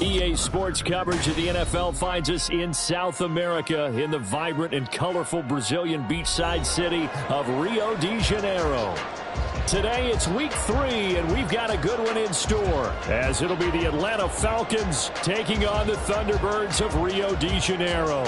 EA Sports coverage of the NFL finds us in South America in the vibrant and colorful Brazilian beachside city of Rio de Janeiro. Today it's week 3, and we've got a good one in store, as it'll be the Atlanta Falcons taking on the Thunderbirds of Rio de Janeiro.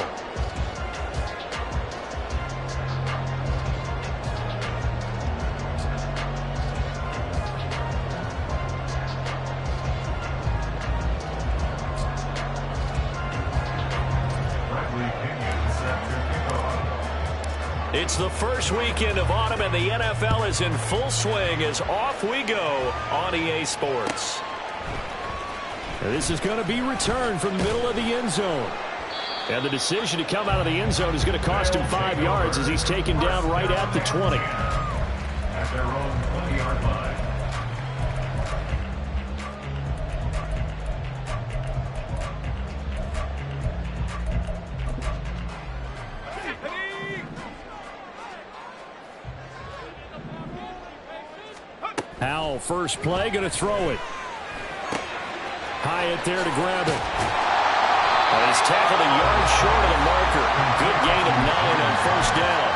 It's the first weekend of autumn, and the NFL is in full swing as off we go on EA Sports. This is going to be returned from the middle of the end zone. And the decision to come out of the end zone is going to cost him 5 yards as he's taken down right at the 20. At their own 20-yard line. Howell, first play, going to throw it. Hyatt there to grab it. And he's tackled a yard short of the marker. Good gain of 9 on first down.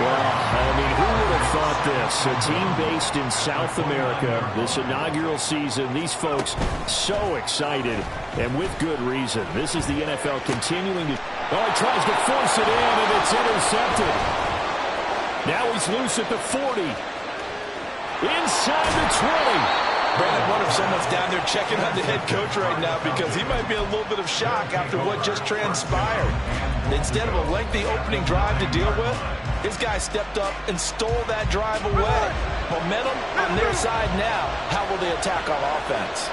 Well, I mean, who would have thought this? A team based in South America, this inaugural season, these folks so excited, and with good reason. This is the NFL continuing to... Oh, he tries to force it in, and it's intercepted. Now he's loose at the 40. Inside the 20. Brandon, I wonder if someone's down there checking on the head coach right now, because he might be in a little bit of shock after what just transpired. Instead of a lengthy opening drive to deal with, his guy stepped up and stole that drive away. Momentum on their side now. How will they attack on offense?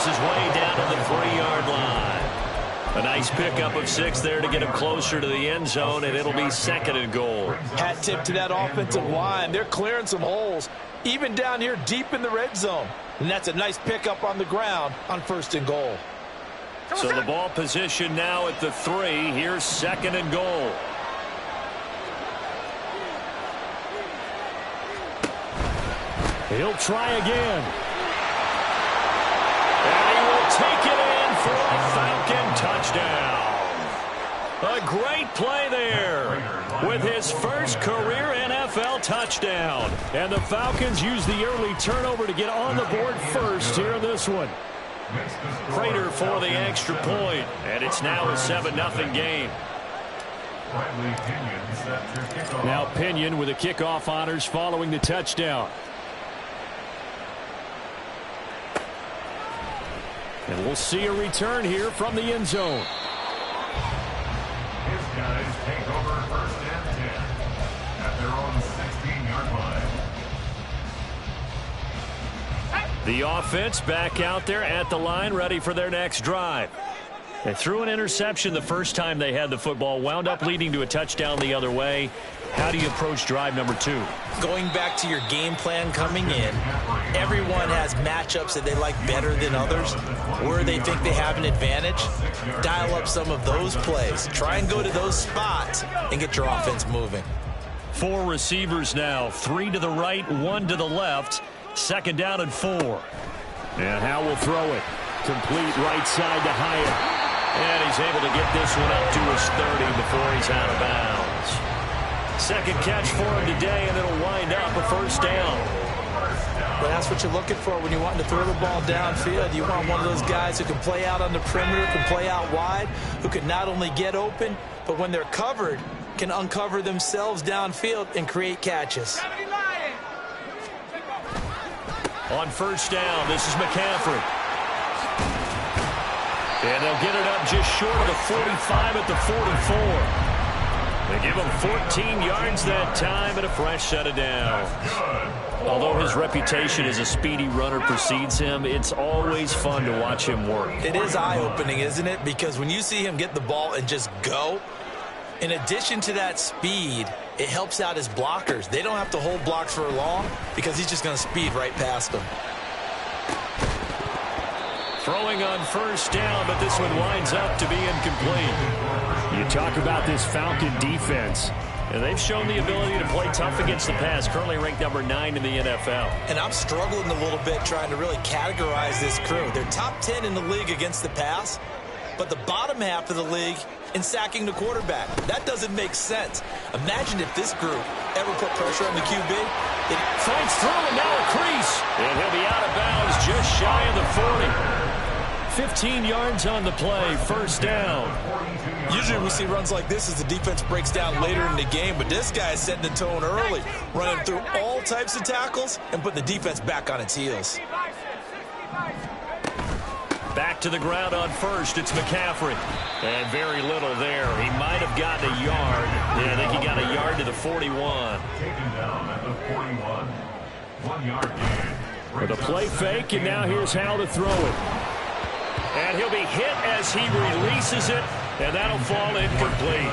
His way down to the 3-yard line. A nice pickup of 6 there to get him closer to the end zone, and it'll be 2nd and goal. Hat tip to that offensive line. They're clearing some holes, even down here deep in the red zone. And that's a nice pickup on the ground on 1st and goal. So the ball position now at the 3. Here's 2nd and goal. He'll try again. And he will take it in for a Falcon touchdown. A great play there with his first career NFL touchdown. And the Falcons use the early turnover to get on the board first here in this one. Prater for the extra point, and it's now a 7-0 game. Now Pinion with the kickoff honors following the touchdown. And we'll see a return here from the end zone. His guys take over 1st and 10 at their own 16-yard line. The offense back out there at the line, ready for their next drive. They threw an interception the first time they had the football, wound up leading to a touchdown the other way. How do you approach drive number 2? Going back to your game plan coming in, everyone has matchups that they like better than others, where they think they have an advantage. Dial up some of those plays. Try and go to those spots and get your offense moving. 4 receivers now, 3 to the right, 1 to the left. 2nd down and 4. And Howell will throw it. Complete right side to Hyatt. And he's able to get this one up to his 30 before he's out of bounds. 2nd catch for him today, and it'll wind up a 1st down. But that's what you're looking for when you want to throw the ball downfield. You want one of those guys who can play out on the perimeter, can play out wide, who can not only get open, but when they're covered, can uncover themselves downfield and create catches. On 1st down, this is McCaffrey. And they'll get it up just short of the 45 at the 44. They give him 14 yards that time and a fresh set of downs. Although his reputation as a speedy runner precedes him, it's always fun to watch him work. It is eye-opening, isn't it? Because when you see him get the ball and just go, in addition to that speed, it helps out his blockers. They don't have to hold blocks for long because he's just going to speed right past them. Throwing on 1st down, but this one winds up to be incomplete. You talk about this Falcon defense. And they've shown the ability to play tough against the pass, currently ranked number 9 in the NFL. And I'm struggling a little bit trying to really categorize this crew. They're top 10 in the league against the pass, but the bottom half of the league in sacking the quarterback. That doesn't make sense. Imagine if this group ever put pressure on the QB. It fights through and now a crease. And he'll be out of bounds just shy of the 40. 15 yards on the play, first down. Usually we see runs like this as the defense breaks down later in the game, but this guy is setting the tone early, running through all types of tackles and putting the defense back on its heels. Back to the ground on first, it's McCaffrey. And very little there. He might have gotten a yard. Yeah, I think he got a yard to the 41. Taken down at the 41. 1 yard gain. With a play fake, and now here's how to throw it. And he'll be hit as he releases it, and that'll fall incomplete.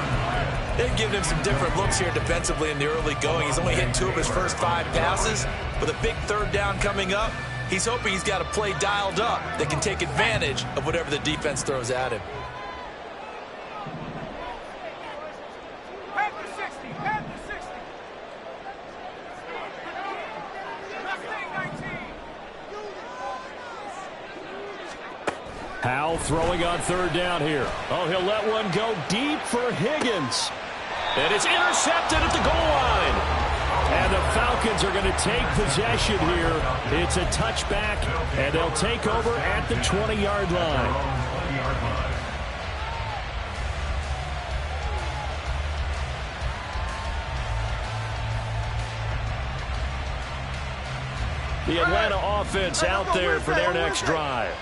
They've given him some different looks here defensively in the early going. He's only hit 2 of his first 5 passes. With a big third down coming up, he's hoping he's got a play dialed up that can take advantage of whatever the defense throws at him. Howell throwing on third down here. Oh, he'll let one go deep for Higgins. And it's intercepted at the goal line. And the Falcons are going to take possession here. It's a touchback, and they'll take over at the 20-yard line. The Atlanta offense out there for their next drive.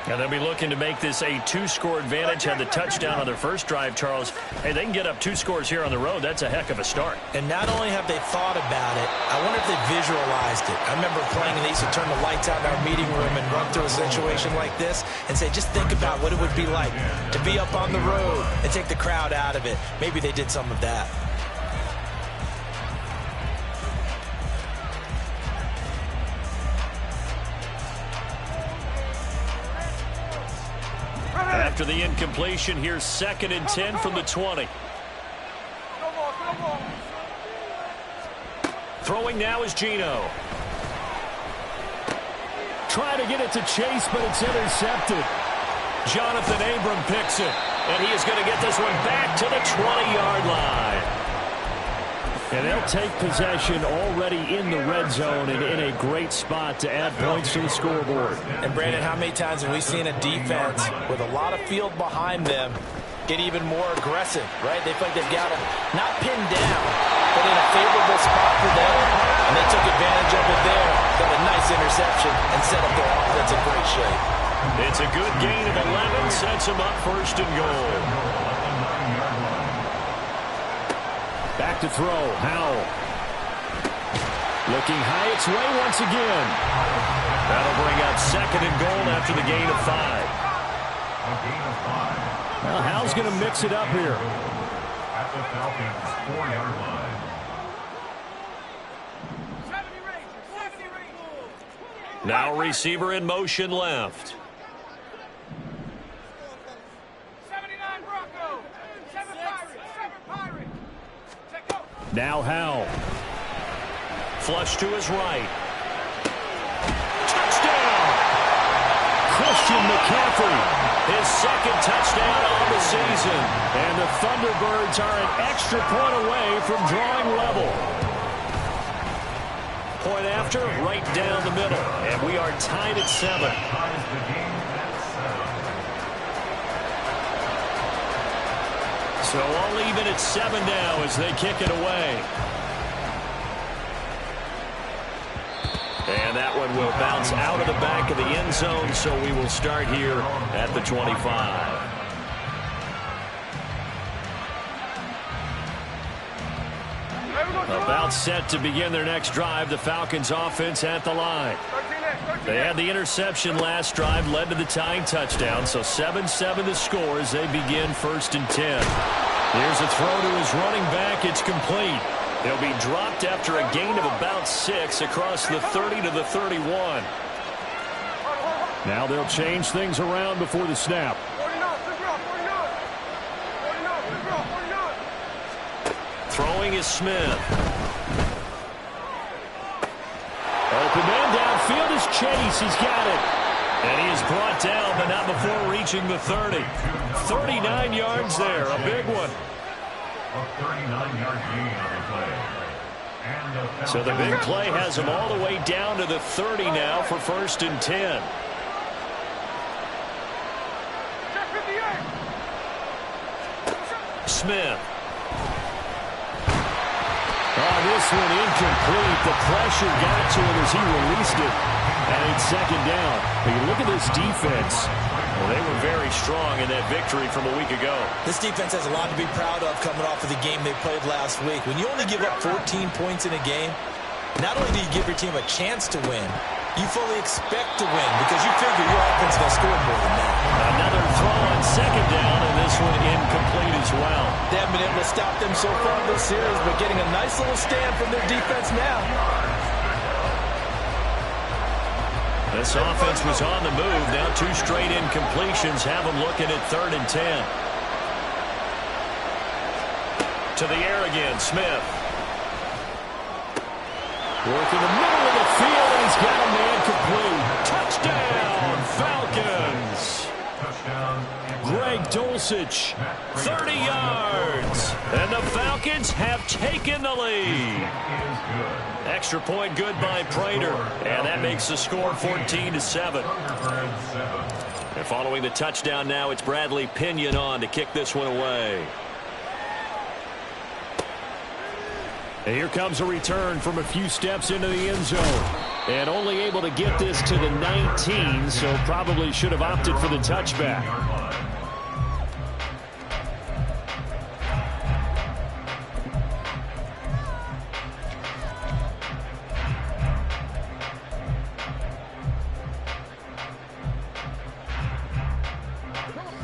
And they'll be looking to make this a 2-score advantage. Had the touchdown on their first drive, Charles. Hey, they can get up 2 scores here on the road. That's a heck of a start. And not only have they thought about it, I wonder if they visualized it. I remember playing, and they used to turn the lights out in our meeting room and run through a situation like this and say, just think about what it would be like to be up on the road and take the crowd out of it. Maybe they did some of that. After the incompletion, here's 2nd and 10 from the 20. Throwing now is Geno. Trying to get it to Chase, but it's intercepted. Jonathan Abram picks it, and he is going to get this one back to the 20-yard line. And they'll take possession already in the red zone and in a great spot to add points to the scoreboard. And, Brandon, how many times have we seen a defense with a lot of field behind them get even more aggressive, right? They feel like they've got them not pinned down, but in a favorable spot for them. And they took advantage of it there. Got a nice interception and set up their offense in great shape. It's a good gain of 11, sets them up 1st and goal. Back to throw, Howell. Looking high its way once again. That'll bring up 2nd and goal after the gain of 5. Well, Howell's going to mix it up here. At the Falcons' 4-yard line. Now receiver in motion left. Now Howell. Flush to his right. Touchdown! Christian McCaffrey. His 2nd touchdown on the season. And the Thunderbirds are an extra point away from drawing level. Point after, right down the middle. And we are tied at 7. So all even at 7 now as they kick it away. And that one will bounce out of the back of the end zone, so we will start here at the 25. About set to begin their next drive, the Falcons offense at the line. They had the interception last drive, led to the tying touchdown, so 7-7 the score as they begin 1st and 10. Here's a throw to his running back. It's complete. He'll be dropped after a gain of about 6 across the 30 to the 31. Now they'll change things around before the snap. throwing is Smith. Open man downfield is Chase. He's got it. And he is brought down, but not before reaching the 30. 39 yards there, a big one. A 39-yard gain on the play. So the big play has him all the way down to the 30 now for 1st and 10. Smith. Oh, this one incomplete. The pressure got to him as he released it. And it's 2nd down. But you look at this defense. Well, they were very strong in that victory from a week ago. This defense has a lot to be proud of coming off of the game they played last week. When you only give up 14 points in a game, not only do you give your team a chance to win, you fully expect to win because you figure your offense is going to score more than that. Another throw on 2nd down, and this one incomplete as well. They haven't been able to stop them so far this series, but getting a nice little stand from their defense now. This offense was on the move. Now 2 straight incompletions have them looking at 3rd and 10. To the air again, Smith. Working the middle of the field, and he's got a man complete. Touchdown, Falcons. Touchdown. Greg Dulcich, 30 yards. And the Falcons have taken the lead. Extra point good by Prater. And that makes the score 14-7. And following the touchdown now, it's Bradley Pinion on to kick this one away. And here comes a return from a few steps into the end zone. And only able to get this to the 19, so probably should have opted for the touchback.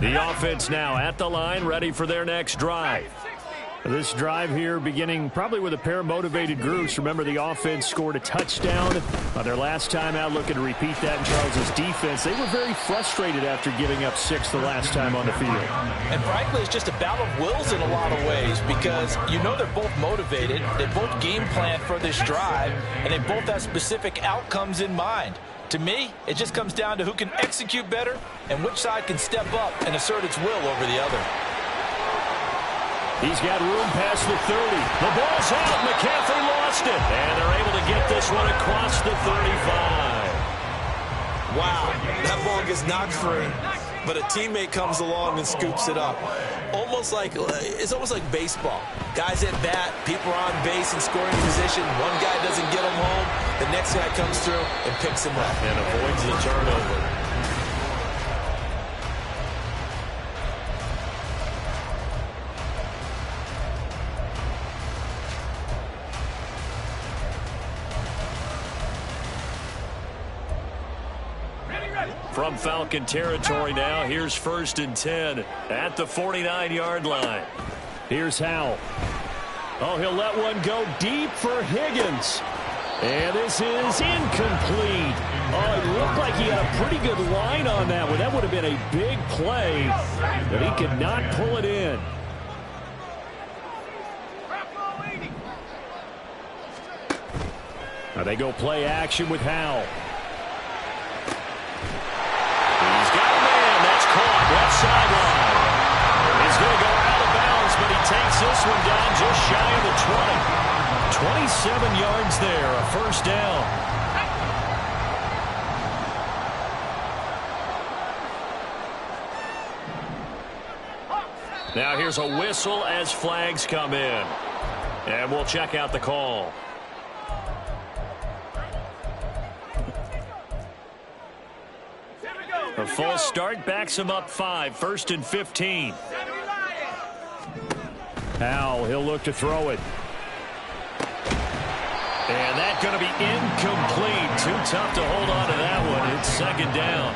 The offense now at the line, ready for their next drive. This drive here beginning probably with a pair of motivated groups. Remember, the offense scored a touchdown on their last time out, looking to repeat that in Charles's defense. They were very frustrated after giving up 6 the last time on the field. And frankly, it's just a battle of wills in a lot of ways because you know they're both motivated. They both game plan for this drive, and they both have specific outcomes in mind. To me, it just comes down to who can execute better and which side can step up and assert its will over the other. He's got room past the 30. The ball's out. McCaffrey lost it. And they're able to get this one across the 35. Wow, that ball gets knocked free, but a teammate comes along and scoops it up. It's almost like baseball. Guys at bat, people are on base in scoring position. One guy doesn't get him home. The next guy comes through and picks him up. And avoids the turnover. From Falcon territory now, here's 1st and 10 at the 49-yard line. Here's Howell. Oh, he'll let one go deep for Higgins. And this is incomplete. Oh, it looked like he had a pretty good line on that one. That would have been a big play, but he could not pull it in. Now they go play action with Howell. Left sideline. He's going to go out of bounds, but he takes this one down just shy of the 20. 27 yards there, a 1st down. Now here's a whistle as flags come in. And we'll check out the call. A false start backs him up 5, 1st and 15. Now he'll look to throw it. And that's going to be incomplete. Too tough to hold on to that one. It's 2nd down.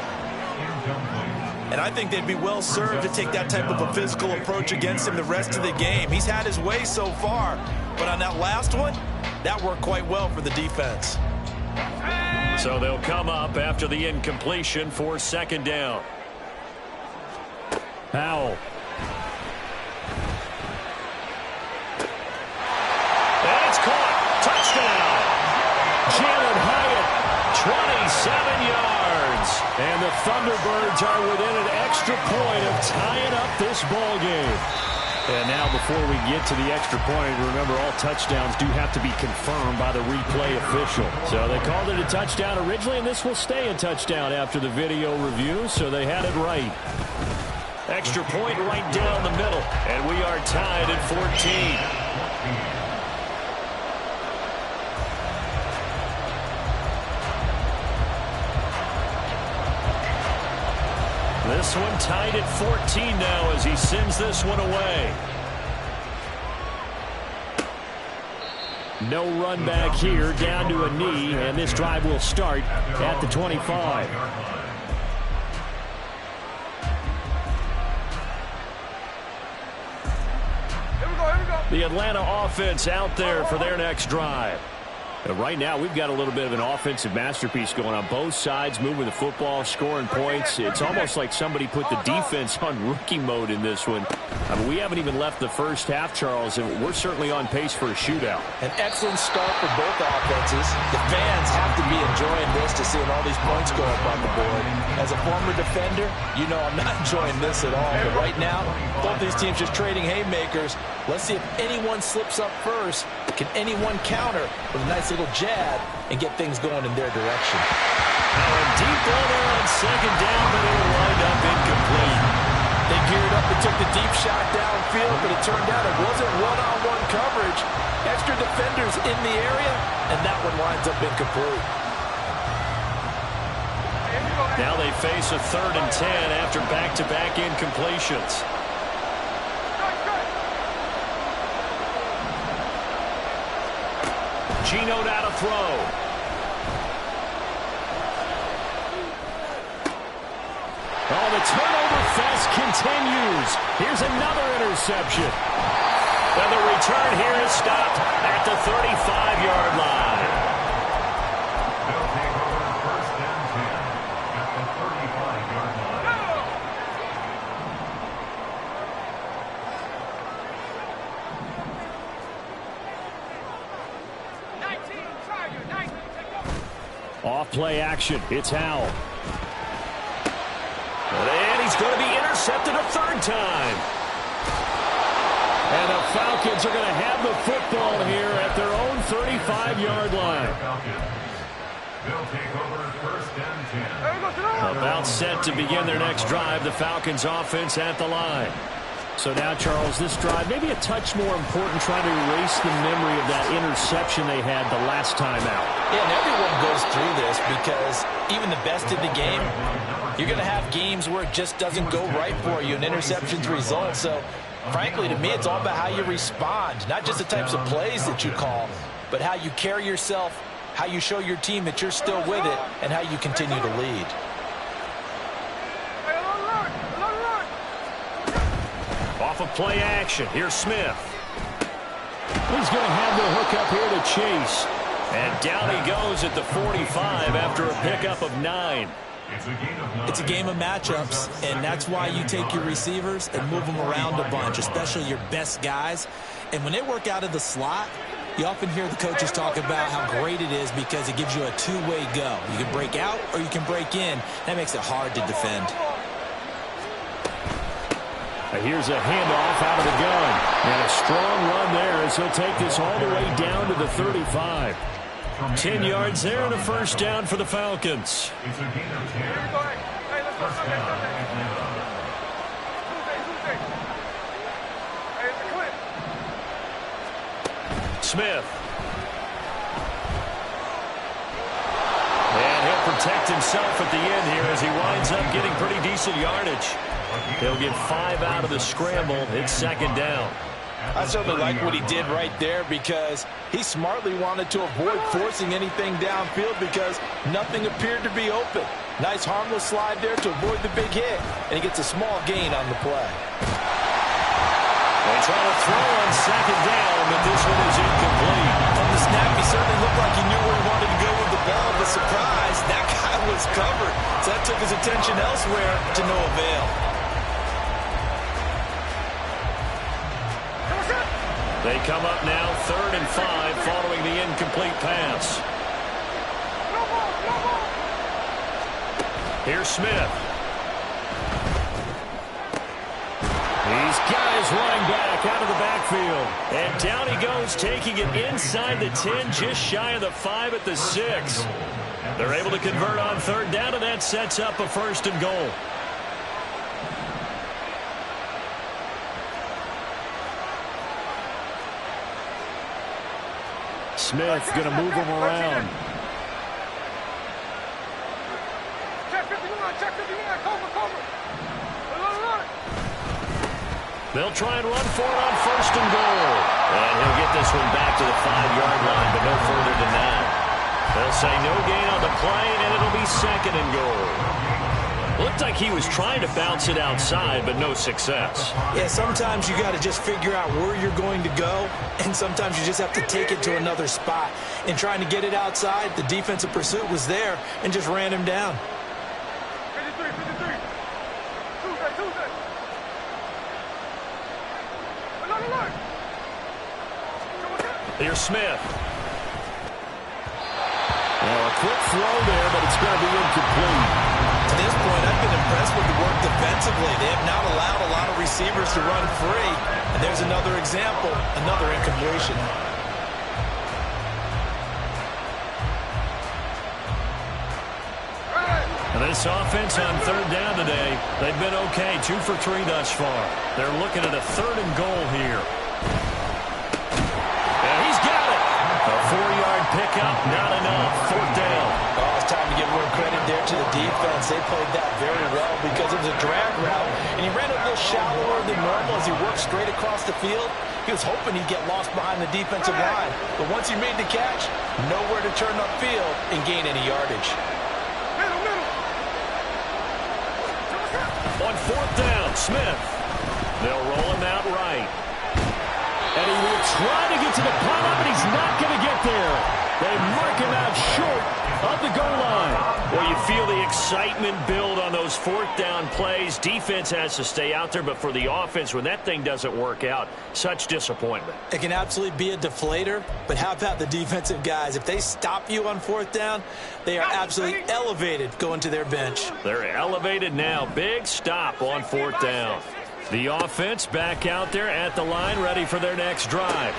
And I think they'd be well served to take that type of a physical approach against him the rest of the game. He's had his way so far, but on that last one, that worked quite well for the defense. So they'll come up after the incompletion for 2nd down. Howell. caught. Touchdown. Jalen Hyatt, 27 yards. And the Thunderbirds are within an extra point of tying up this ball game. And now before we get to the extra point, remember all touchdowns do have to be confirmed by the replay official. So they called it a touchdown originally, and this will stay a touchdown after the video review, so they had it right. Extra point right down the middle, and we are tied at 14. This one tied at 14 now as he sends this one away. No run back here, down to a knee, and this drive will start at the 25. The Atlanta offense out there for their next drive. Right now, we've got a little bit of an offensive masterpiece going on both sides, moving the football, scoring points. It's almost like somebody put the defense on rookie mode in this one. I mean, we haven't even left the first half, Charles, and we're certainly on pace for a shootout. An excellent start for both offenses. The fans have to be enjoying this to seeing all these points go up on the board. As a former defender, you know I'm not enjoying this at all. But right now, both these teams just trading haymakers. Let's see if anyone slips up first. Can anyone counter with a nice little jab and get things going in their direction? Deep ball there on second down, but it'll wind up incomplete. They geared up and took the deep shot downfield, but it turned out it wasn't one-on-one coverage. Extra defenders in the area, and that one winds up incomplete. Now they face a 3rd and 10 after back-to-back incompletions. Gino now to throw. Oh, the turnover fest continues. Here's another interception. And the return here is stopped at the 35-yard line. They'll take over 1st and 10 at the 35-yard line. Off play action. It's Howell. And he's going to be intercepted a 3rd time. And the Falcons are going to have the football here at their own 35-yard line. They'll take over 1st and 10. About set to begin their next drive. The Falcons offense at the line. So now, Charles, this drive maybe a touch more important, trying to erase the memory of that interception they had the last time out. Yeah, and everyone goes through this because even the best in the game, you're going to have games where it just doesn't go right for you and interceptions result. So, frankly, to me, it's all about how you respond, not just the types of plays that you call, but how you carry yourself, how you show your team that you're still with it, and how you continue to lead. Off of play action. Here's Smith. He's going to have the hook up here to Chase. And down he goes at the 45 after a pickup of 9. It's a game of matchups, and that's why you take your receivers and move them around a bunch, especially your best guys. And when they work out of the slot, you often hear the coaches talk about how great it is because it gives you a two-way go. You can break out or you can break in. That makes it hard to defend. Here's a handoff out of the gun. And a strong run there as he'll take this all the way down to the 35. 10 yards there and a 1st down for the Falcons. It's a gain of 10. First down. Smith. And he'll protect himself at the end here as he winds up getting pretty decent yardage. He'll get 5 out of the scramble. It's 2nd down. I certainly like what he did right there because he smartly wanted to avoid forcing anything downfield because nothing appeared to be open. Nice harmless slide there to avoid the big hit, and he gets a small gain on the play. They try to throw on 2nd down, but this one is incomplete. From the snap, he certainly looked like he knew where he wanted to go with the ball, but surprise, that guy was covered. So that took his attention elsewhere to no avail. They come up now 3rd and 5 following the incomplete pass. Here's Smith. He's got his running back out of the backfield. And down he goes, taking it inside the 10, just shy of the 5 at the 6. They're able to convert on 3rd down, and that sets up a 1st and goal. Smith going to move him around. They'll try and run for it on 1st and goal. And he'll get this one back to the 5-yard line, but no further than that. They'll say no gain on the play, and it'll be 2nd and goal. Looked like he was trying to bounce it outside, but no success. Yeah, sometimes you got to just figure out where you're going to go, and sometimes you just have to take it to another spot. In trying to get it outside, the defensive pursuit was there and just ran him down. Here's Smith. Well, a quick throw there, but it's going to be incomplete. To this point, I've been impressed with the work defensively. They have not allowed a lot of receivers to run free. And there's another example, another incompletion. And this offense on 3rd down today, they've been okay, 2 for 3 thus far. They're looking at a 3rd and goal here. And he's got it. A 4-yard pickup, not enough. 4th down. Oh, it's time to give more credit there to the defense. They played that very well because it was a drag route, and he ran it a little shallower than normal as he worked straight across the field. He was hoping he'd get lost behind the defensive line. But once he made the catch, nowhere to turn upfield and gain any yardage. On 4th down, Smith. They'll roll him out right. And he will try to get to the pylon, but he's not going to get there. They mark him out short of the goal line. Well, you feel the excitement build on those 4th down plays. Defense has to stay out there, but for the offense, when that thing doesn't work out, such disappointment. It can absolutely be a deflator, but how about the defensive guys? If they stop you on 4th down, they are absolutely elevated going to their bench. They're elevated now. Big stop on 4th down. The offense back out there at the line, ready for their next drive.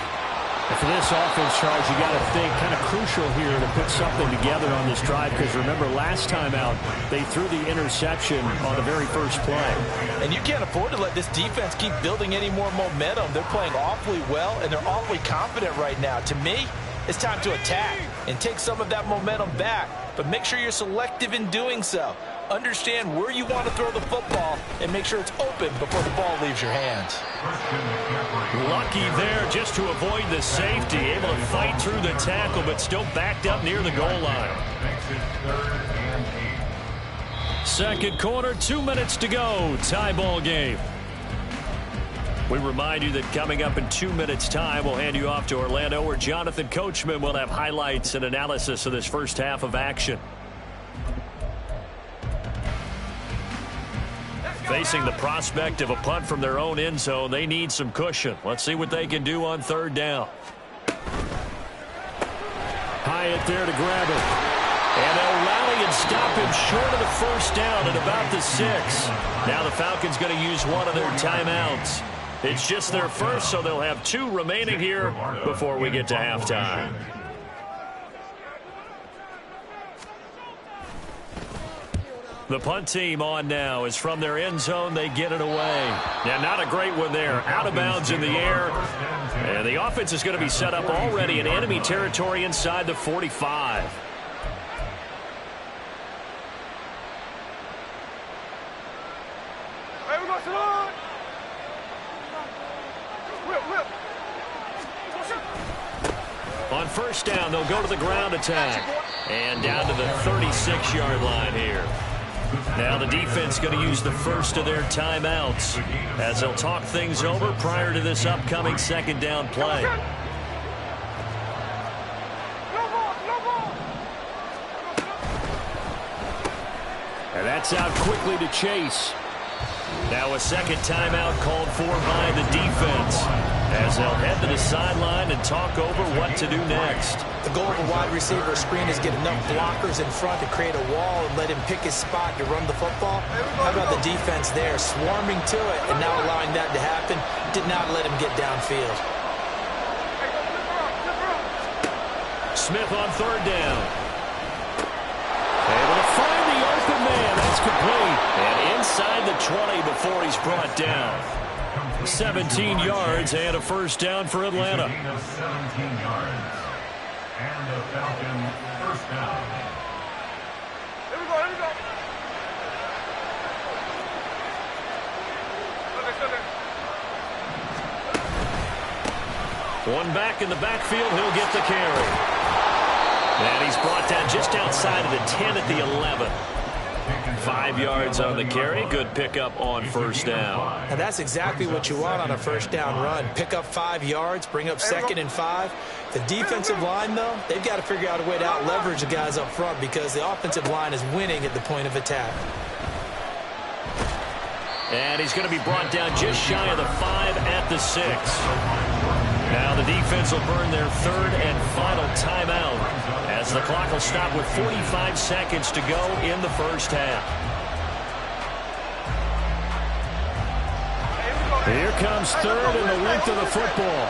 And for this offense, Charles, you got to think kind of crucial here to put something together on this drive, because remember last time out they threw the interception on the very first play. And you can't afford to let this defense keep building any more momentum. They're playing awfully well, and they're awfully confident right now. To me, it's time to attack and take some of that momentum back, but make sure you're selective in doing so. Understand where you want to throw the football and make sure it's open before the ball leaves your hands. Lucky there just to avoid the safety. Able to fight through the tackle, but still backed up near the goal line. Second quarter, 2 minutes to go. Tie ball game. We remind you that coming up in 2 minutes' time, we'll hand you off to Orlando, where Jonathan Coachman will have highlights and analysis of this first half of action. Facing the prospect of a punt from their own end zone, they need some cushion. Let's see what they can do on 3rd down. Hyatt there to grab it. And they'll rally and stop him short of the 1st down at about the 6. Now the Falcons going to use one of their timeouts. It's just their first, so they'll have 2 remaining here before we get to halftime. The punt team on now is from their end zone. They get it away. Yeah, not a great one there. Out of bounds in the air. And the offense is going to be set up already in enemy territory inside the 45. On 1st down, they'll go to the ground attack. And down to the 36-yard line here. Now the defense going to use the first of their timeouts as they'll talk things over prior to this upcoming 2nd down play. And that's out quickly to Chase. Now a 2nd timeout called for by the defense. as they'll head to the sideline and talk over what to do next. The goal of a wide receiver screen is get enough blockers in front to create a wall and let him pick his spot to run the football. How about the defense there, swarming to it and now allowing that to happen? Did not let him get downfield. Smith on third down. Able to find the open man. That's complete. And inside the 20 before he's brought down. 17 yards and a first down for Atlanta. 17 yards. And the Falcon first down. Here we go, here we go. One back in the backfield. He'll get the carry. And he's brought down just outside of the 10 at the 11. 5 yards on the carry. Good pickup on first down. And that's exactly what you want on a first down run. Pick up 5 yards, bring up 2nd and 5. The defensive line, though, they've got to figure out a way to out-leverage the guys up front because the offensive line is winning at the point of attack. And he's going to be brought down just shy of the 5 at the 6. Now the defense will burn their third and final timeout as the clock will stop with 45 seconds to go in the first half. Here comes third and the length of the football.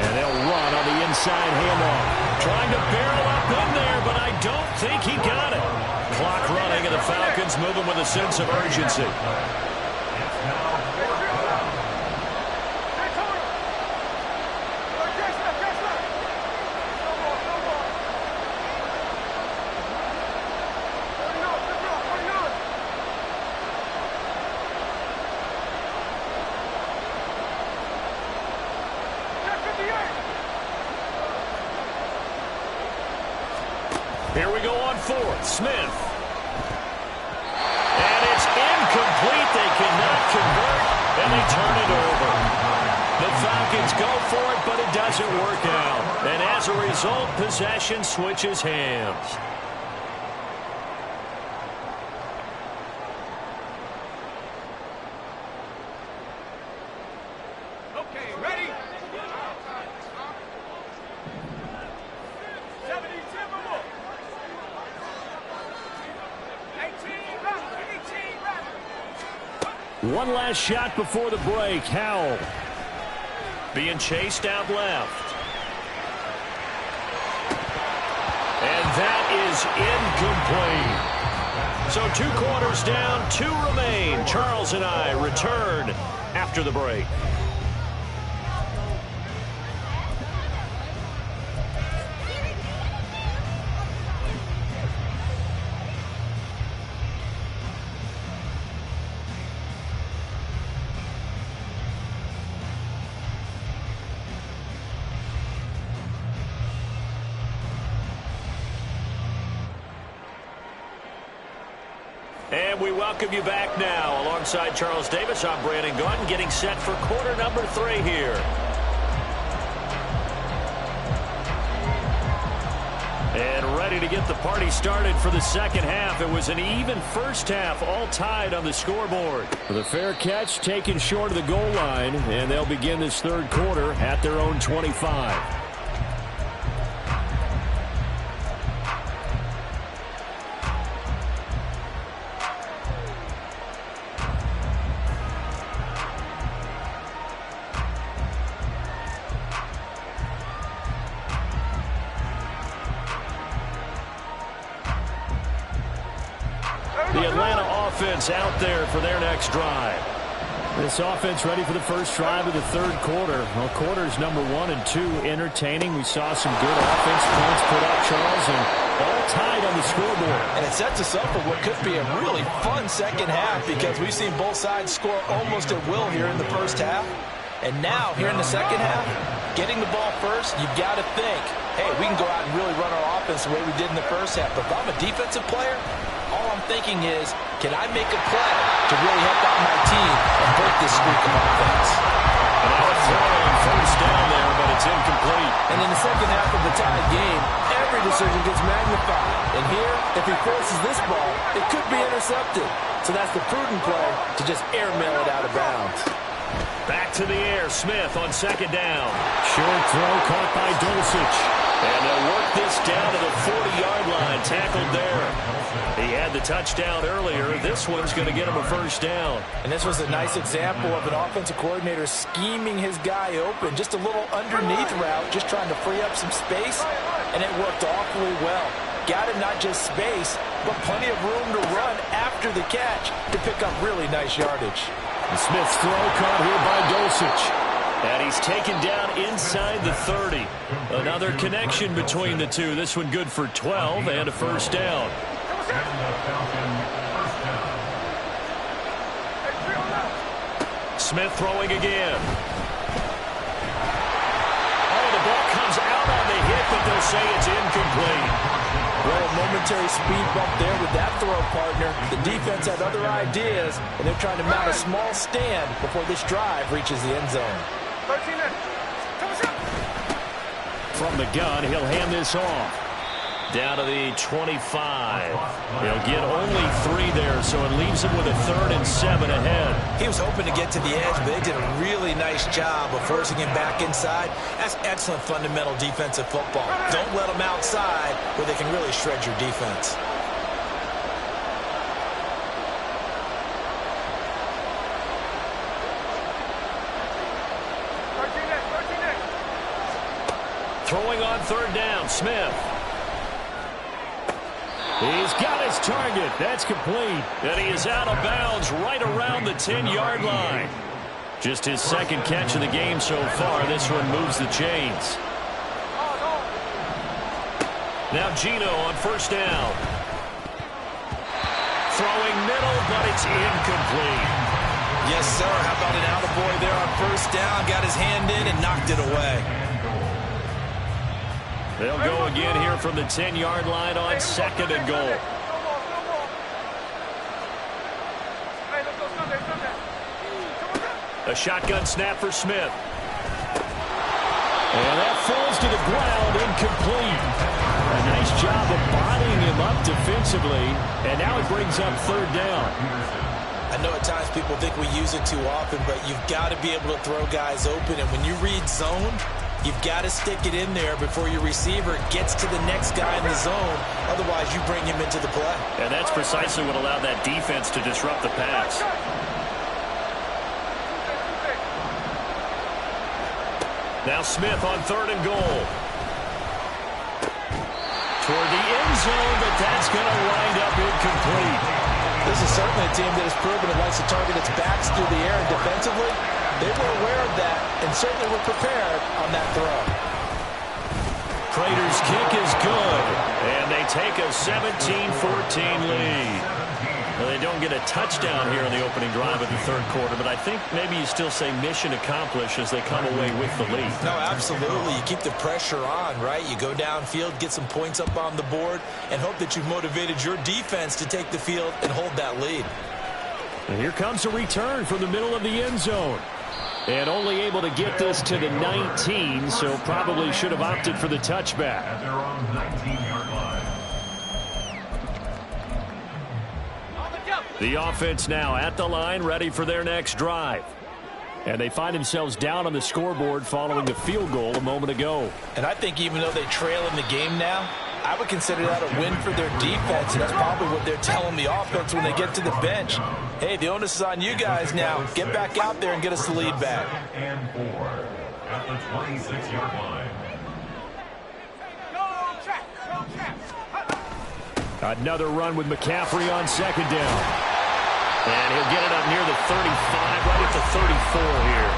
And they'll run on the inside handoff. Trying to barrel up in there, but I don't think he got it. Clock running and the Falcons moving with a sense of urgency. Here we go on fourth. Smith. And it's incomplete. They cannot convert, and they turn it over. The Falcons go for it, but it doesn't work out. And as a result, possession switches hands. Okay, ready? 70, 18, One last shot before the break. Howell being chased out left. And that is incomplete. So 2 quarters down, 2 remain. Charles and I return after the break. And we welcome you back now. Alongside Charles Davis, I'm Brandon Gaudin, getting set for quarter number 3 here. And ready to get the party started for the second half. It was an even first half, all tied on the scoreboard. with a fair catch taken short of the goal line, and they'll begin this third quarter at their own 25. The Atlanta offense out there for their next drive. This offense ready for the first drive of the third quarter. Well, quarters number 1 and 2 entertaining. We saw some good offense points put up, Charles, and all tied on the scoreboard. And it sets us up for what could be a really fun second half because we've seen both sides score almost at will here in the first half. And now, here in the second half, getting the ball first, you've got to think, hey, we can go out and really run our offense the way we did in the first half. But if I'm a defensive player, all I'm thinking is, can I make a play to really help out my team and break this streak of offense? And now a throw on first down there, but it's incomplete. And in the second half of the tied game, every decision gets magnified. And here, if he forces this ball, it could be intercepted. So that's the prudent play to just airmail it out of bounds. Back to the air, Smith on second down. Short throw caught by Dulcich. And they'll work this down to the 40-yard line, tackled there. He had the touchdown earlier. This one's going to get him a first down. And this was a nice example of an offensive coordinator scheming his guy open. Just a little underneath route, just trying to free up some space, and it worked awfully well. Got him not just space, but plenty of room to run after the catch to pick up really nice yardage. And Smith's throw caught here by Dulcich. And he's taken down inside the 30. Another connection between the two. This one good for 12 and a first down. Smith throwing again. Oh, the ball comes out on the hit, but they'll say it's incomplete. Well, a momentary speed bump there with that throw, partner. The defense had other ideas, and they're trying to mount a small stand before this drive reaches the end zone. From the gun, he'll hand this off. Down to the 25. He'll get only 3 there, so it leaves him with a 3rd and 7 ahead. He was hoping to get to the edge, but they did a really nice job of forcing him back inside. That's excellent fundamental defensive football. Don't let them outside where they can really shred your defense. Throwing on 3rd down, Smith. He's got his target. That's complete. And he is out of bounds right around the 10-yard line. Just his 2nd catch of the game so far. This one moves the chains. Now Gino on 1st down. Throwing middle, but it's incomplete. Yes, sir. How about an attaboy there on 1st down? Got his hand in and knocked it away. They'll go again here from the 10-yard line on 2nd and goal. A shotgun snap for Smith. And that falls to the ground, incomplete. A nice job of bodying him up defensively, and now it brings up 3rd down. I know at times people think we use it too often, but you've got to be able to throw guys open, and when you read zone, you've got to stick it in there before your receiver gets to the next guy in the zone. Otherwise, you bring him into the play. And that's precisely what allowed that defense to disrupt the pass. Now Smith on 3rd and goal. Toward the end zone, but that's going to wind up incomplete. This is certainly a team that has proven it likes to target its backs through the air and defensively. They were aware of that and certainly were prepared on that throw. Prater's kick is good, and they take a 17-14 lead. Well, they don't get a touchdown here in the opening drive of the 3rd quarter, but I think maybe you still say mission accomplished as they come away with the lead. No, absolutely. You keep the pressure on, right? You go downfield, get some points up on the board, and hope that you've motivated your defense to take the field and hold that lead. And here comes a return from the middle of the end zone. And only able to get this to the 19, so probably should have opted for the touchback. At their own 19-yard line. The offense now at the line, ready for their next drive. And they find themselves down on the scoreboard following the field goal a moment ago. And I think even though they trail in the game now, I would consider that a win for their defense, and that's probably what they're telling the offense when they get to the bench. Hey, the onus is on you guys now. Get back out there and get us the lead back. 2nd and 4 at the 26-yard line. Another run with McCaffrey on 2nd down. And he'll get it up near the 35, right at the 34 here.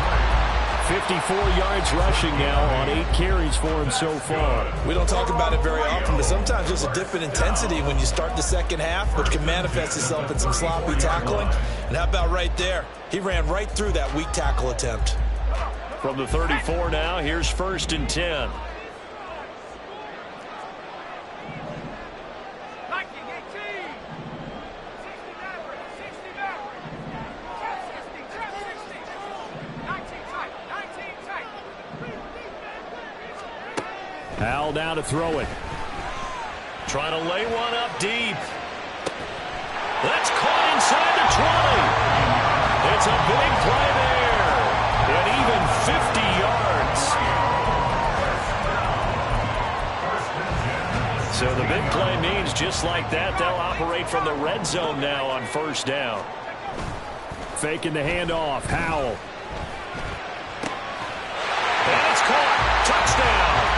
54 yards rushing now on 8 carries for him so far. We don't talk about it very often, but sometimes there's a dip in intensity when you start the second half, which can manifest itself in some sloppy tackling. And how about right there? He ran right through that weak tackle attempt. From the 34 now, here's 1st and 10. Howell down to throw it. Trying to lay one up deep. That's caught inside the 20. It's a big play there. And even 50 yards. So the big play means just like that, they'll operate from the red zone now on first down. Faking the handoff. Howell. And it's caught. Touchdown.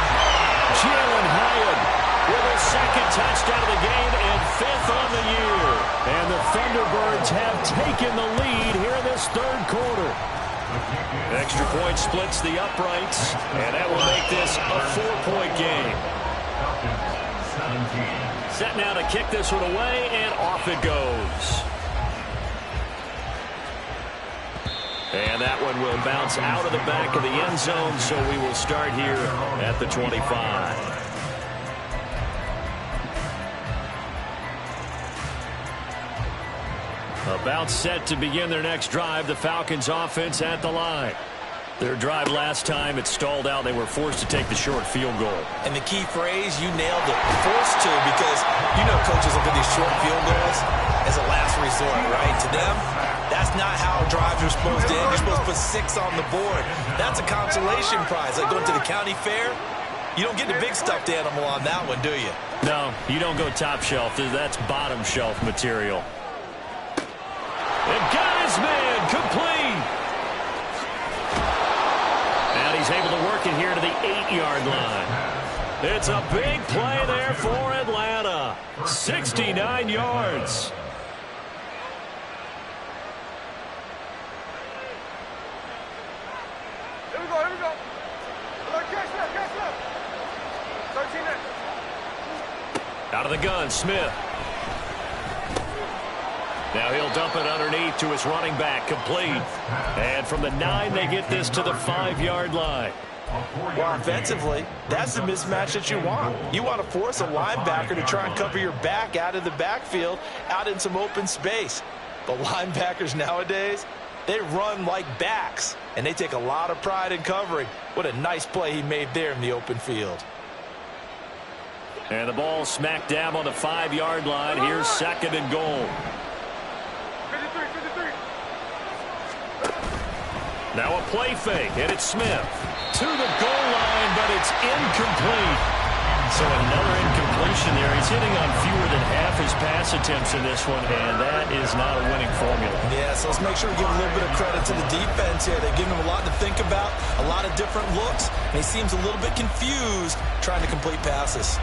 Jalen Hyatt with a second touchdown of the game and 5th on the year. And the Thunderbirds have taken the lead here in this third quarter. Extra point splits the uprights, and that will make this a 4-point game. Set now to kick this one away, and off it goes. And that one will bounce out of the back of the end zone, so we will start here at the 25. About set to begin their next drive, the Falcons offense at the line. Their drive last time, it stalled out. They were forced to take the short field goal. And the key phrase, you nailed it, forced to, because you know coaches look at these short field goals as a last resort, right? To them, that's not how drives are supposed to end. You're supposed to put 6 on the board. That's a consolation prize. Like going to the county fair, you don't get the big stuffed animal on that one, do you? No, you don't go top shelf. That's bottom shelf material. And got his man complete. And he's able to work it here to the 8-yard line. It's a big play there for Atlanta. 69 yards. Here we go, here we go. Catch left. 13 there. Out of the gun, Smith. Now he'll dump it underneath to his running back, complete. And from the 9, they get this to the 5-yard line. Well, offensively, that's the mismatch that you want. You want to force a linebacker to try and cover your back out of the backfield, out in some open space. But linebackers nowadays, they run like backs, and they take a lot of pride in covering. What a nice play he made there in the open field. And the ball smack dab on the 5-yard line. Here's 2nd and goal. 53. Now a play fake, and it's Smith. To the goal line, but it's incomplete. So another incompletion there. He's hitting on fewer than half his pass attempts in this one, and that is not a winning formula. Yeah, so let's make sure we give a little bit of credit to the defense here. They're giving him a lot to think about, a lot of different looks, and he seems a little bit confused trying to complete passes.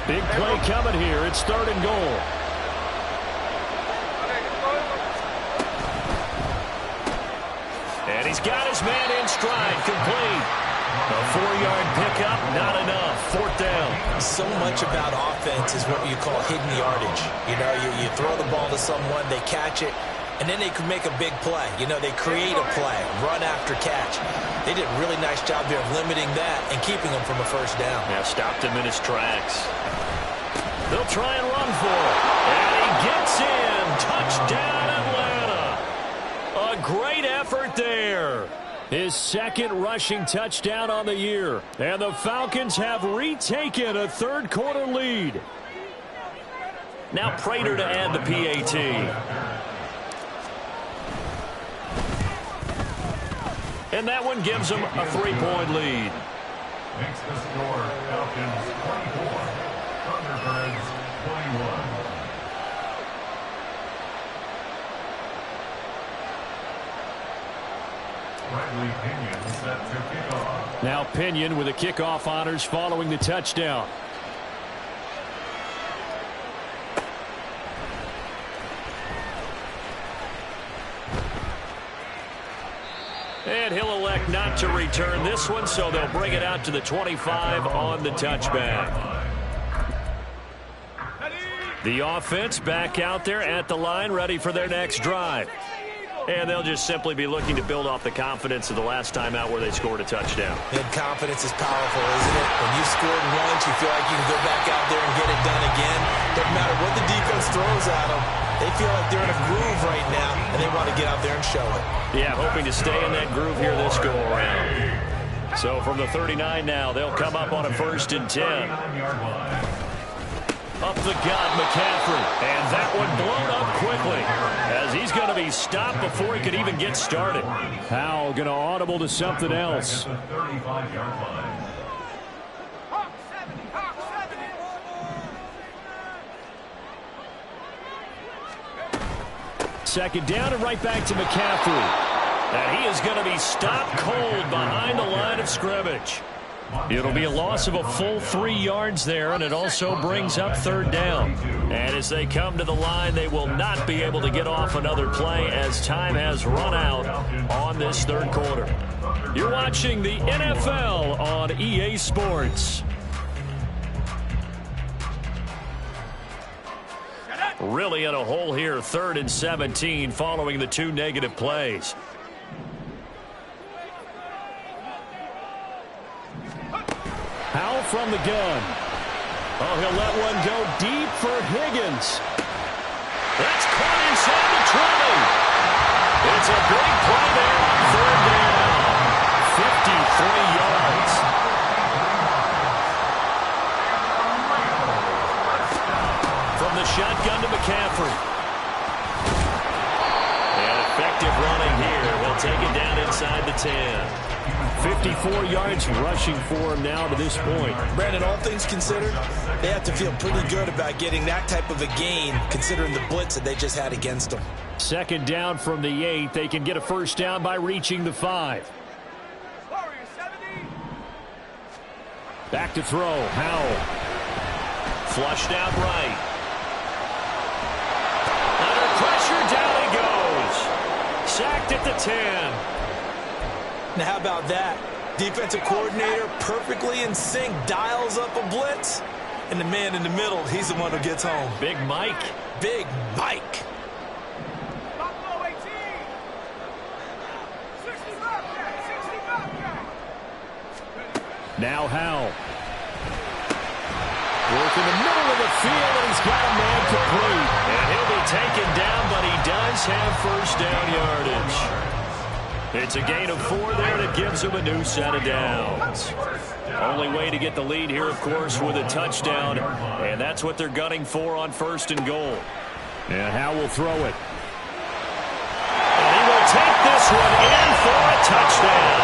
Big play coming here. It's 3rd and goal. And he's got his man in stride, complete. A 4-yard pickup, not enough. 4th down. So much about offense is what you call hidden yardage. You know, you throw the ball to someone, they catch it, and then they can make a big play. You know, they create a play, run after catch. They did a really nice job there of limiting that and keeping him from a first down. Yeah, stopped him in his tracks. They'll try and run for it. And he gets in. Touchdown, Atlanta. A great effort there. His 2nd rushing touchdown on the year. And the Falcons have retaken a third quarter lead. Now Prater to add the PAT. And that one gives them a 3-point lead. Makes the score Falcons 24, Thunderbirds 21. Bradley Pinion set to kick off. Now Pinion with the kickoff honors following the touchdown. And he'll elect not to return this one, so they'll bring it out to the 25 on the touchback. The offense back out there at the line, ready for their next drive. And they'll just simply be looking to build off the confidence of the last time out where they scored a touchdown. And confidence is powerful, isn't it? When you've scored once, you feel like you can go back out there and get it done again. Doesn't matter what the defense throws at them. They feel like they're in a groove right now, and they want to get out there and show it. Yeah, hoping to stay in that groove here this go-around. So from the 39 now, they'll come up on a 1st and 10. Up the gut, McCaffrey. And that one blown up quickly as he's going to be stopped before he could even get started. Howell going to audible to something else. At the 35-yard line. Second down and right back to McCaffrey. And he is going to be stopped cold behind the line of scrimmage. It'll be a loss of a full 3 yards there, and it also brings up 3rd down. And as they come to the line, they will not be able to get off another play as time has run out on this 3rd quarter. You're watching the NFL on EA Sports. Really in a hole here, 3rd and 17 following the 2 negative plays. Howell from the gun. Oh, he'll let one go deep for Higgins. That's caught inside the 20. It's a big play there on 3rd down. 53 yards. From the shotgun to McCaffrey. And effective running here. He'll take it down inside the 10. 54 yards rushing for him now to this point. Brandon, all things considered, they have to feel pretty good about getting that type of a gain, considering the blitz that they just had against them. 2nd down from the 8. They can get a 1st down by reaching the 5. Back to throw. Howell. Flushed out right. Under pressure, down he goes. Sacked at the 10. Now, how about that? Defensive coordinator perfectly in sync, dials up a blitz, and the man in the middle, he's the one who gets home. Big Mike. Big Mike. Now Howell. Work in the middle of the field, and he's got a man complete. And he'll be taken down, but he does have 1st down yardage. It's a gain of 4 there that gives him a new set of downs. Only way to get the lead here, of course, with a touchdown, and that's what they're gunning for on 1st and goal. And Howell will throw it. And he will take this one in for a touchdown.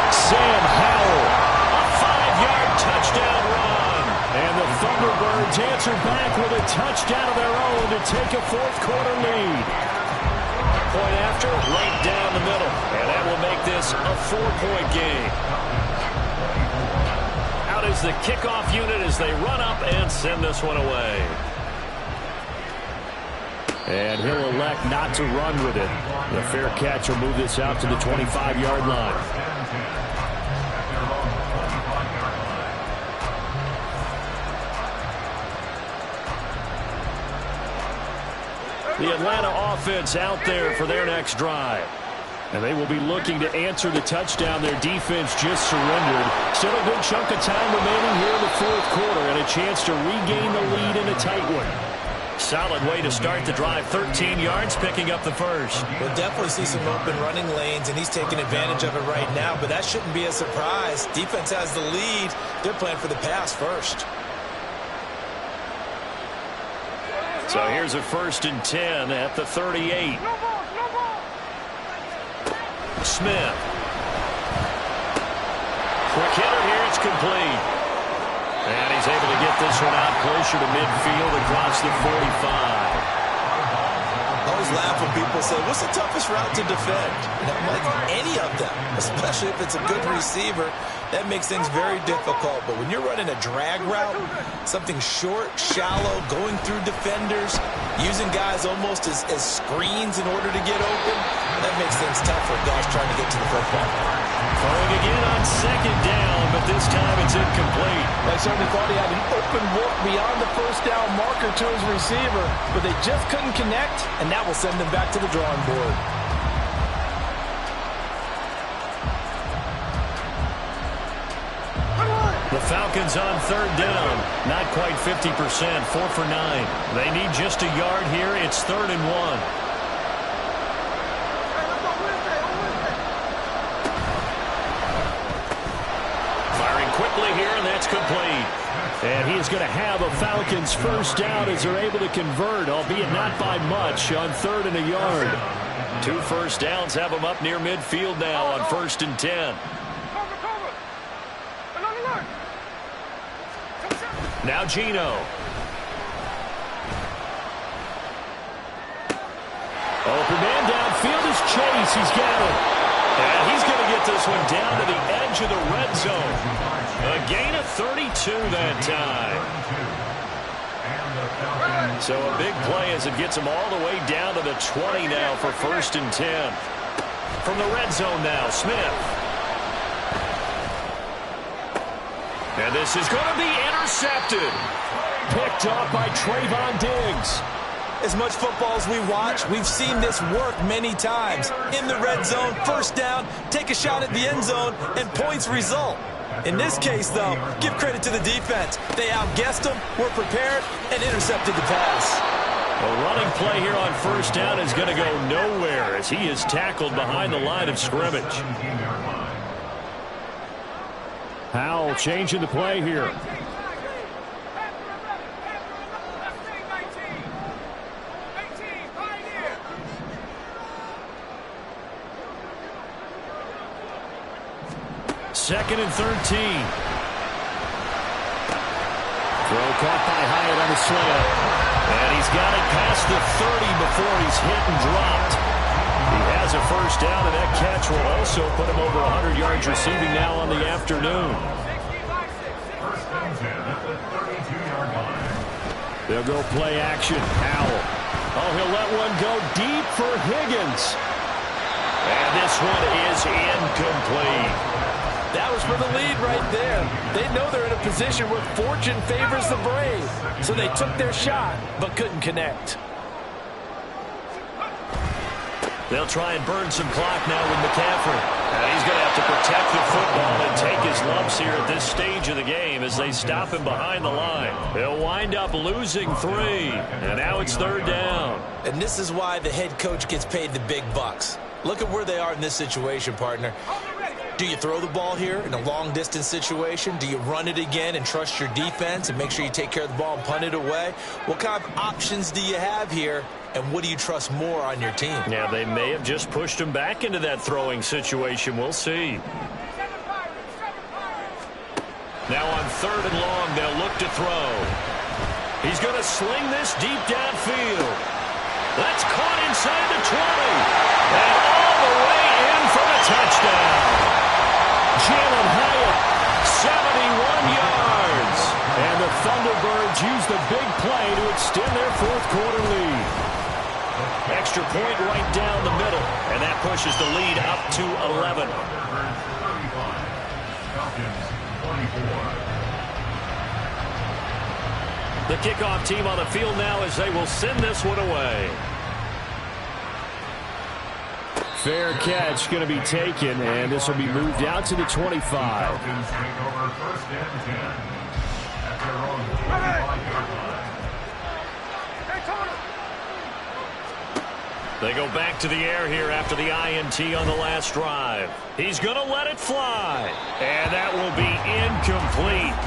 Sam Howell. A 5-yard touchdown run. And the Thunderbirds answer back with a touchdown of their own to take a 4th quarter lead. Point after, right down the middle. And that will make this a 4-point game. Out is the kickoff unit as they run up and send this one away. And he'll elect not to run with it. The fair catch will move this out to the 25-yard line. The Atlanta offense out there for their next drive. And they will be looking to answer the touchdown their defense just surrendered. Still a good chunk of time remaining here in the 4th quarter and a chance to regain the lead in a tight one. Solid way to start the drive. 13 yards, picking up the 1st. We'll definitely see some open running lanes, and he's taking advantage of it right now, but that shouldn't be a surprise. Defense has the lead. They're playing for the pass first. So here's a 1st and 10 at the 38. Smith. Quick hitter here. It's complete. And he's able to get this one out closer to midfield across the 45. I always laugh when people say, what's the toughest route to defend? And I'm like, any of them, especially if it's a good receiver. That makes things very difficult. But when you're running a drag route, something short, shallow, going through defenders, using guys almost as screens in order to get open, that makes things tough for guys trying to get to the football. Throwing again on 2nd down, but this time it's incomplete. I certainly thought he had an open look beyond the 1st down marker to his receiver, but they just couldn't connect, and that will send them back to the drawing board. The Falcons on third down. Not quite 50%, 4 for 9. They need just a yard here. It's 3rd and 1. Firing quickly here, and that's complete. And he is going to have a Falcons first down as they're able to convert, albeit not by much, on 3rd and a yard. 2 first downs have them up near midfield now on 1st and 10. Now Gino. Open man downfield is Chase. He's got it. And he's going to get this one down to the edge of the red zone. A gain of 32 that time. So a big play as it gets him all the way down to the 20 now for 1st and 10. From the red zone now, Smith. And this is going to be intercepted. Picked off by Trayvon Diggs. As much football as we watch, we've seen this work many times. In the red zone, first down, take a shot at the end zone, and points result. In this case, though, give credit to the defense. They outguessed them, were prepared, and intercepted the pass. A running play here on first down is going to go nowhere as he is tackled behind the line of scrimmage. Howell changing the play here. Second and 13. Throw caught by Hyatt on the slant. And he's got it past the 30 before he's hit and dropped. He has a first down, and that catch will also put him over 100 yards receiving now on the afternoon. They'll go play action. Howell. Oh, he'll let one go deep for Higgins. And this one is incomplete. That was for the lead right there. They know they're in a position where fortune favors the brave. So they took their shot, but couldn't connect. They'll try and burn some clock now with McCaffrey. And he's going to have to protect the football and take his lumps here at this stage of the game as they stop him behind the line. He'll wind up losing 3. And now it's 3rd down. And this is why the head coach gets paid the big bucks. Look at where they are in this situation, partner. Do you throw the ball here in a long-distance situation? Do you run it again and trust your defense and make sure you take care of the ball and punt it away? What kind of options do you have here, and what do you trust more on your team? Yeah, they may have just pushed him back into that throwing situation. We'll see. Now on 3rd and long, they'll look to throw. He's going to sling this deep downfield. That's caught inside the 20. And all the way in for the touchdown. Jalen Hyatt, 71 yards. And the Thunderbirds use the big play to extend their 4th quarter lead. Extra point right down the middle. And that pushes the lead up to 11. The kickoff team on the field now as they will send this one away. Fair catch going to be taken, and this will be moved out to the 25. Falcons take over 1st and 10 at their own 25-yard line. They go back to the air here after the INT on the last drive. He's going to let it fly. And that will be incomplete.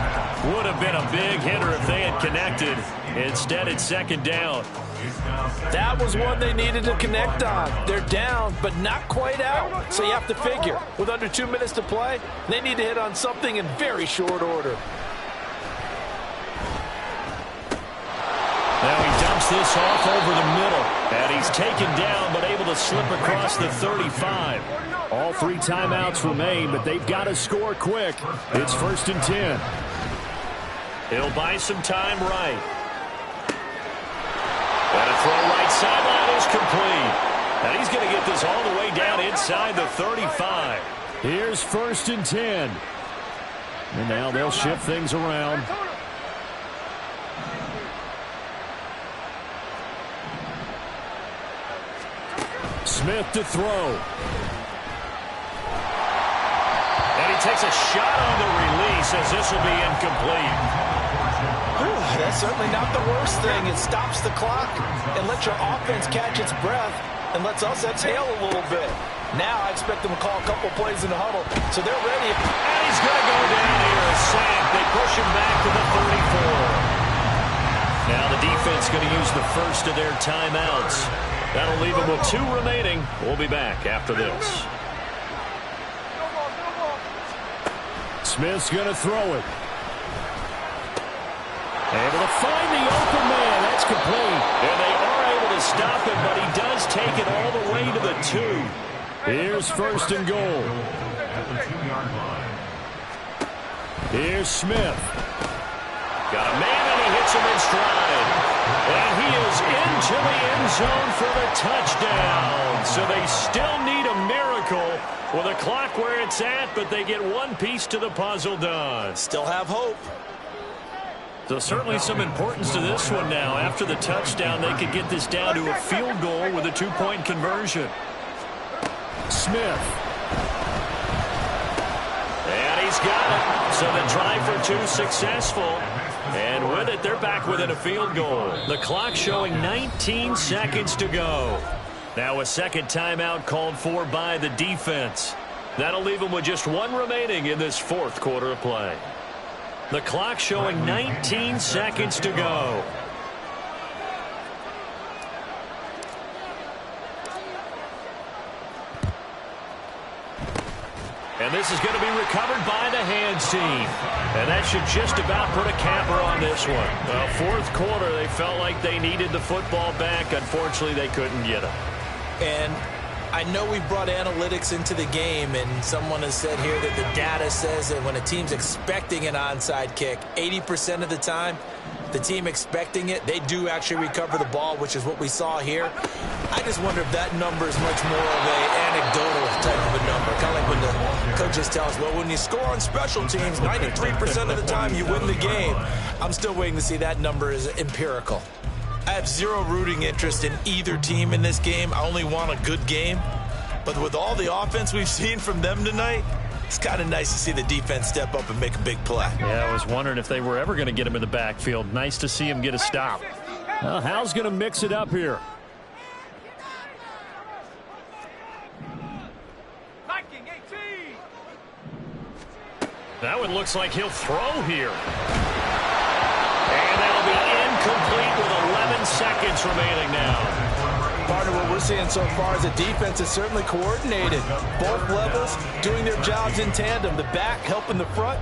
Would have been a big hitter if they had connected. Instead, it's 2nd down. That was one they needed to connect on. They're down, but not quite out. So you have to figure, with under 2 minutes to play, they need to hit on something in very short order. Now he dumps this off over the middle. And he's taken down, but able to slip across the 35. All 3 timeouts remain, but they've got to score quick. It's 1st and 10. He'll buy some time right. And a throw right sideline is complete. And he's going to get this all the way down inside the 35. Here's 1st and 10. And now they'll shift things around. Smith to throw. And he takes a shot on the release as this will be incomplete. That's certainly not the worst thing. It stops the clock and lets your offense catch its breath and lets us exhale a little bit. Now I expect them to call a couple plays in the huddle, so they're ready. And he's going to go down here a sack. They push him back to the 34. Now the defense going to use the first of their timeouts. That'll leave them with 2 remaining. We'll be back after this. Smith's going to throw it. Able to find the open man. That's complete. And they are able to stop him, but he does take it all the way to the 2. Here's first and goal. At the 2-yard line. Here's Smith. Got a man, and he hits him in stride. And he is into the end zone for the touchdown. So they still need a miracle with a clock where it's at, but they get one piece to the puzzle done. Still have hope. So certainly some importance to this one now. After the touchdown, they could get this down to a field goal with a 2-point conversion. Smith. And he's got it. So the drive for 2 successful. And with it, they're back within a field goal. The clock showing 19 seconds to go. Now a second timeout called for by the defense. That'll leave them with just 1 remaining in this 4th quarter of play. The clock showing 19 seconds to go. And this is going to be recovered by the hands team. And that should just about put a capper on this one. Well, 4th quarter, they felt like they needed the football back. Unfortunately, they couldn't get it. And I know we brought analytics into the game, and someone has said here that the data says that when a team's expecting an onside kick, 80% of the time, the team expecting it, they do actually recover the ball, which is what we saw here. I just wonder if that number is much more of an anecdotal type of a number. Kind of like when the coaches tell us, well, when you score on special teams, 93% of the time you win the game. I'm still waiting to see that number is empirical. I have zero rooting interest in either team in this game. I only want a good game. But with all the offense we've seen from them tonight, it's kind of nice to see the defense step up and make a big play. Yeah, I was wondering if they were ever going to get him in the backfield. Nice to see him get a stop. Well, Hal's going to mix it up here. That one looks like he'll throw here. And that'll be incomplete with 11 seconds remaining now. Part of what we're seeing so far is the defense is certainly coordinated. Both levels doing their jobs in tandem. The back helping the front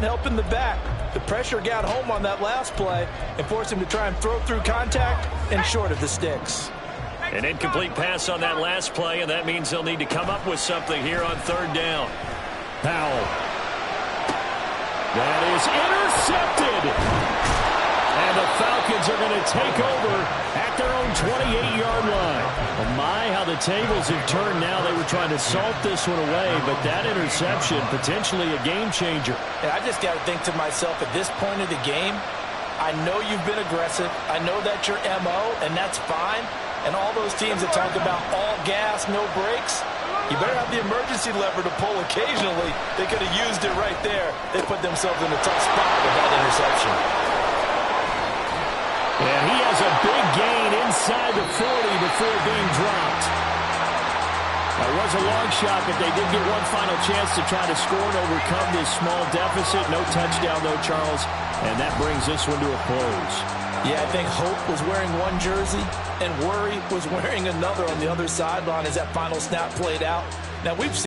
helping the back. The pressure got home on that last play and forced him to try and throw through contact and short of the sticks. An incomplete pass on that last play, and that means they'll need to come up with something here on 3rd down. Powell. That is intercepted. And the Falcons are going to take over at their own 28-yard line. Oh my, how the tables have turned now. They were trying to salt this one away, but that interception, potentially a game changer. And I just got to think to myself, at this point of the game, I know you've been aggressive. I know that's your MO, and that's fine. And all those teams that talk about all gas, no brakes, you better have the emergency lever to pull occasionally. They could have used it right there. They put themselves in a tough spot with that interception. And he has a big gain inside the 40 before being dropped. That was a long shot, but they did get one final chance to try to score and overcome this small deficit. No touchdown, though, Charles. And that brings this one to a close. Yeah, I think Hope was wearing one jersey and Worry was wearing another on the other sideline as that final snap played out. Now, we've seen